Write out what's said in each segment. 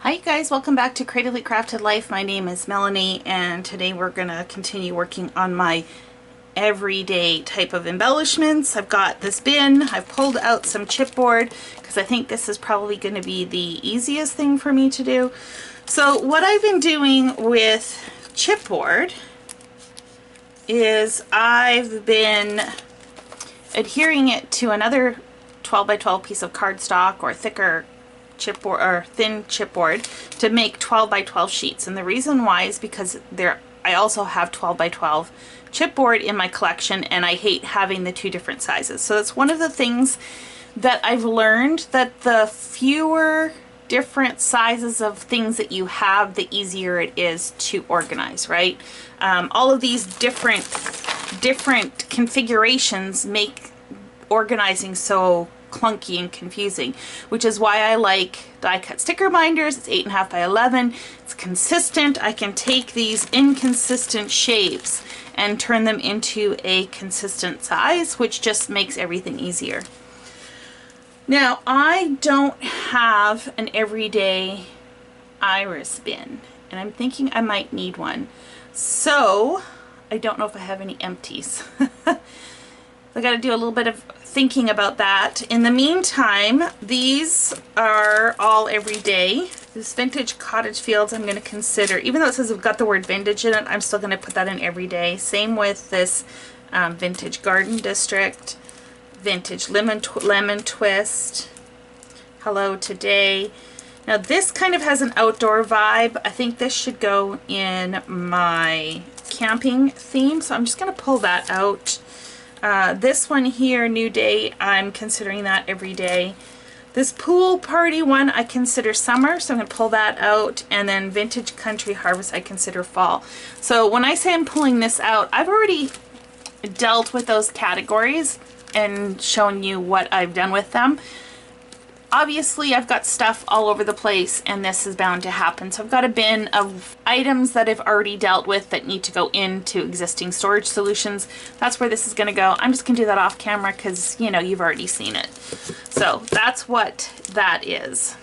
Hi you guys, welcome back to Creatively Crafted Life. My name is Melanie and today we're going to continue working on my everyday type of embellishments. I've got this bin, I've pulled out some chipboard because I think this is probably going to be the easiest thing for me to do. So what I've been doing with chipboard is I've been adhering it to another 12 by 12 piece of cardstock or thicker chipboard or thin chipboard to make 12 by 12 sheets. And the reason why is because I also have 12 by 12 chipboard in my collection and I hate having the two different sizes. So it's one of the things that I've learned, that the fewer different sizes of things that you have, the easier it is to organize, right? All of these different configurations make organizing so clunky and confusing, which is why I like die cut sticker binders. It's 8.5 by 11. It's consistent. I can take these inconsistent shapes and turn them into a consistent size, which just makes everything easier. Now, I don't have an everyday iris bin, and I'm thinking I might need one. So I don't know if I have any empties. I got to do a little bit of thinking about that. In the meantime, these are all everyday. This vintage cottage fields I'm going to consider, even though it says I've got the word vintage in it, I'm still going to put that in everyday. Same with this vintage garden district, vintage lemon twist, hello today. Now this kind of has an outdoor vibe. I think this should go in my camping theme, so I'm just going to pull that out. This one here, New Day, I'm considering that every day. This pool party one I consider summer, so I'm going to pull that out. And then Vintage Country Harvest I consider fall. So when I say I'm pulling this out, I've already dealt with those categories and shown you what I've done with them. Obviously, I've got stuff all over the place, and this is bound to happen. So I've got a bin of items that I've already dealt with that need to go into existing storage solutions. That's where this is going to go. I'm just going to do that off camera because, you know, you've already seen it. So that's what that is.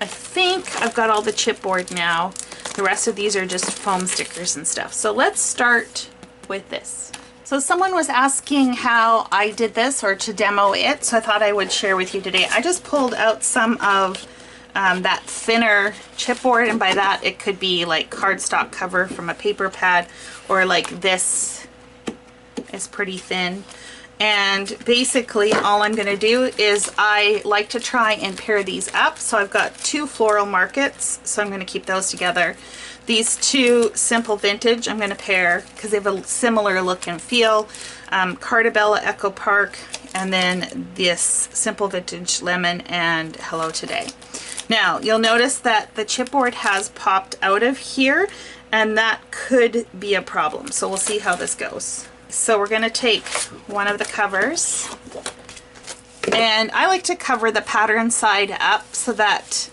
I think I've got all the chipboard now. The rest of these are just foam stickers and stuff. So let's start with this. So someone was asking how I did this or to demo it, so I thought I would share with you today. I just pulled out some of that thinner chipboard, and by that it could be like cardstock cover from a paper pad, or like this is pretty thin. And basically all I'm going to do is I like to try and pair these up. So I've got two floral markets, so I'm going to keep those together. These two simple vintage I'm going to pair because they have a similar look and feel. Cartabella Echo Park, and then this simple vintage lemon and Hello Today. Now you'll notice that the chipboard has popped out of here, and that could be a problem. So we'll see how this goes. So we're going to take one of the covers, and I like to cover the pattern side up so that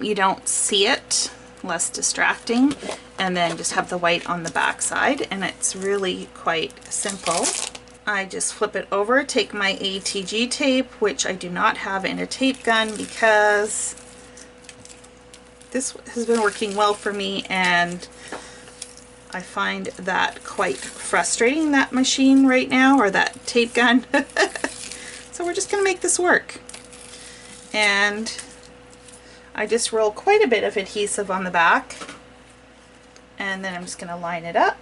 you don't see it, less distracting, and then just have the white on the back side, and it's really quite simple. I just flip it over, take my ATG tape, which I do not have in a tape gun because this has been working well for me, and I find that quite frustrating, that machine right now, or that tape gun. So we're just going to make this work. And I just roll quite a bit of adhesive on the back, and then I'm just going to line it up.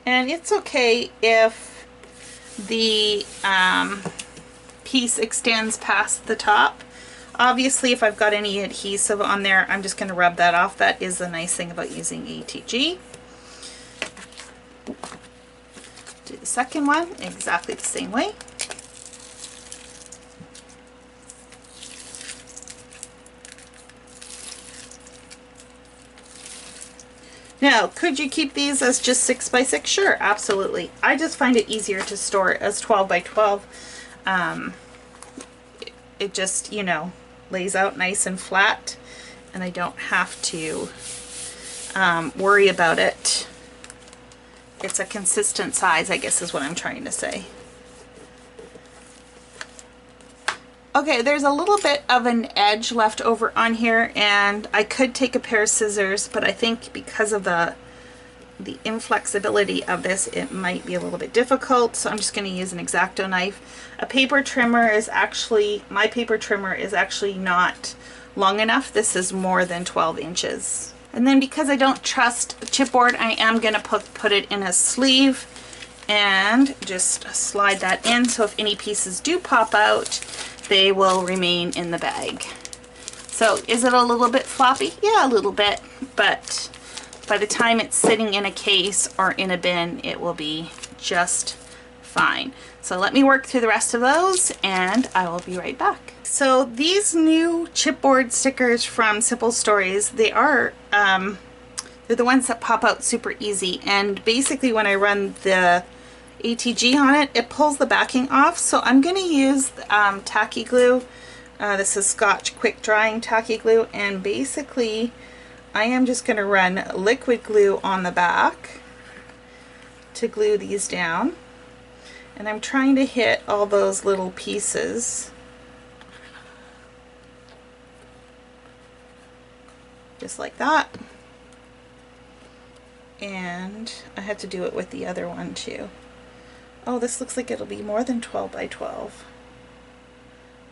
And it's okay if the piece extends past the top. Obviously, if I've got any adhesive on there, I'm just going to rub that off. That is the nice thing about using ATG. Do the second one exactly the same way. Now, could you keep these as just 6 by 6? Sure, absolutely. I just find it easier to store it as 12 by 12. It just, you know, lays out nice and flat, and I don't have to worry about it. It's a consistent size, I guess is what I'm trying to say. Okay, there's a little bit of an edge left over on here, and I could take a pair of scissors, but I think because of the inflexibility of this, it might be a little bit difficult, so I'm just going to use an X-Acto knife. A paper trimmer is actually, my paper trimmer is actually not long enough. This is more than 12 inches. And then because I don't trust chipboard, I am going to put it in a sleeve and just slide that in, so if any pieces do pop out, they will remain in the bag. So is it a little bit floppy? Yeah, a little bit, but by the time it's sitting in a case or in a bin, it will be just fine. So let me work through the rest of those and I will be right back. So these new chipboard stickers from Simple Stories, they are, they're the ones that pop out super easy, and basically when I run the ATG on it, it pulls the backing off. So I'm going to use tacky glue. This is Scotch quick drying tacky glue, and basically I am just going to run liquid glue on the back to glue these down, and I'm trying to hit all those little pieces just like that. And I had to do it with the other one too. Oh, this looks like it'll be more than 12 by 12.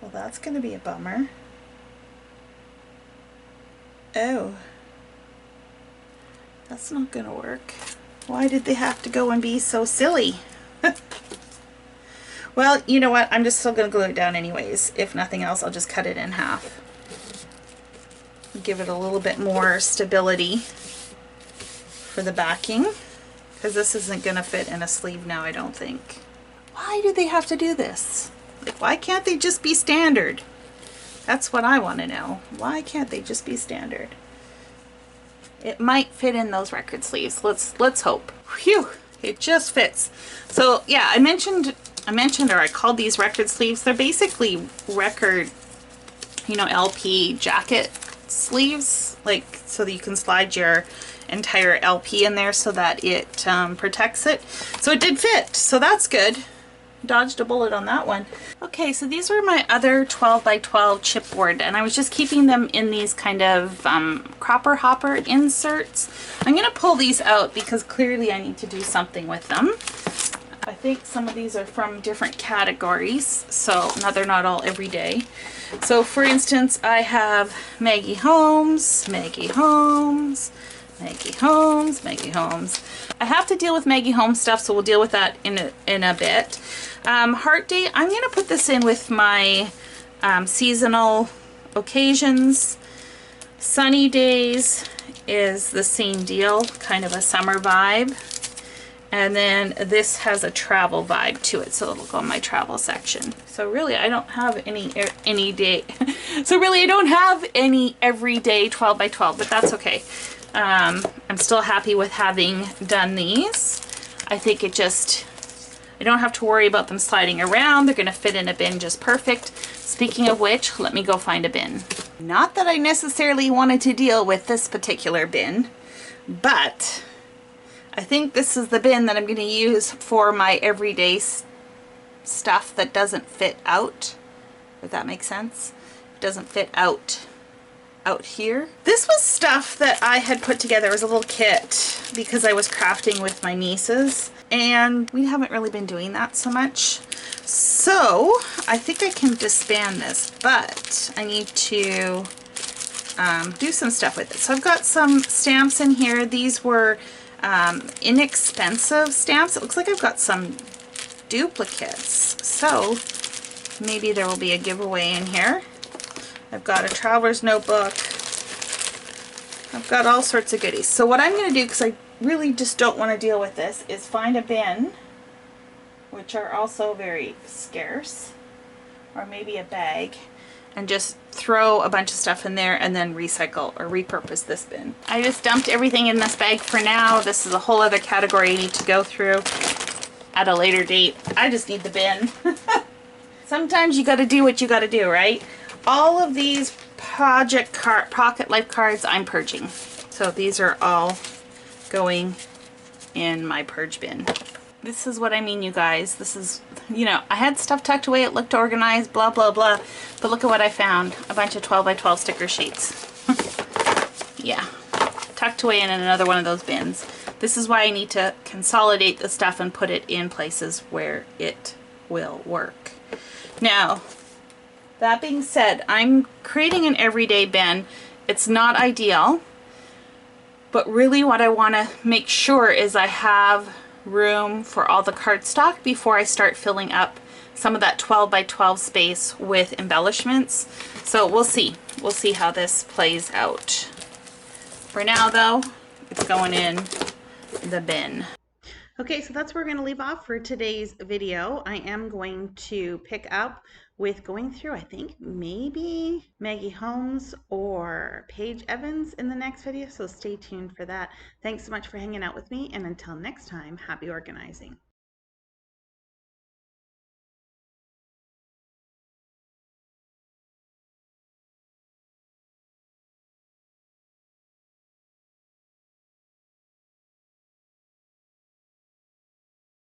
Well, that's going to be a bummer. Oh, that's not going to work. Why did they have to go and be so silly? Well, you know what? I'm just still going to glue it down anyways. If nothing else, I'll just cut it in half. Give it a little bit more stability for the backing, because this isn't going to fit in a sleeve now, I don't think. Why do they have to do this? Like, why can't they just be standard? That's what I want to know. Why can't they just be standard? It might fit in those record sleeves. Let's hope. Phew, it just fits. So yeah, I mentioned or I called these record sleeves. They're basically record, you know, LP jacket sleeves, like, so that you can slide your entire LP in there so that it protects it. So it did fit, so that's good. Dodged a bullet on that one. Okay, so these were my other 12 by 12 chipboard, and I was just keeping them in these kind of cropper hopper inserts. I'm gonna pull these out because clearly I need to do something with them. I think some of these are from different categories, so now they're not all everyday. So for instance, I have Maggie Holmes, Maggie Holmes, Maggie Holmes, Maggie Holmes. I have to deal with Maggie Holmes stuff, so we'll deal with that in a bit. Heart Day, I'm going to put this in with my seasonal occasions. Sunny Days is the same deal, kind of a summer vibe. And then this has a travel vibe to it, so it'll go in my travel section. So really, I don't have any day. So really, I don't have any everyday 12 by 12, but that's okay. I'm still happy with having done these. I think it just, I don't have to worry about them sliding around. They're going to fit in a bin just perfect. Speaking of which, let me go find a bin. Not that I necessarily wanted to deal with this particular bin, but I think this is the bin that I'm going to use for my everyday stuff that doesn't fit out, if that makes sense. It doesn't fit out here. This was stuff that I had put together as a little kit because I was crafting with my nieces, and we haven't really been doing that so much. So I think I can disband this, but I need to do some stuff with it. So I've got some stamps in here. These were inexpensive stamps. It looks like I've got some duplicates, so maybe there will be a giveaway in here. I've got a traveler's notebook. I've got all sorts of goodies. So what I'm going to do, because I really just don't want to deal with this, is find a bin, which are also very scarce, or maybe a bag, and just throw a bunch of stuff in there and then recycle or repurpose this bin. I just dumped everything in this bag for now. This is a whole other category I need to go through at a later date. I just need the bin. Sometimes you got to do what you got to do, right? All of these pocket life cards I'm purging. So these are all going in my purge bin. This is what I mean, you guys. This is, you know, I had stuff tucked away, it looked organized, blah, blah, blah. But look at what I found. A bunch of 12 by 12 sticker sheets. Yeah, tucked away in another one of those bins. This is why I need to consolidate the stuff and put it in places where it will work. Now, that being said, I'm creating an everyday bin. It's not ideal, but really what I want to make sure is I have room for all the cardstock before I start filling up some of that 12 by 12 space with embellishments. So we'll see. We'll see how this plays out. For now though, it's going in the bin. Okay, so that's where we're going to leave off for today's video. I am going to pick up with going through, I think, maybe Maggie Holmes or Paige Evans in the next video, so stay tuned for that. Thanks so much for hanging out with me, and until next time, happy organizing.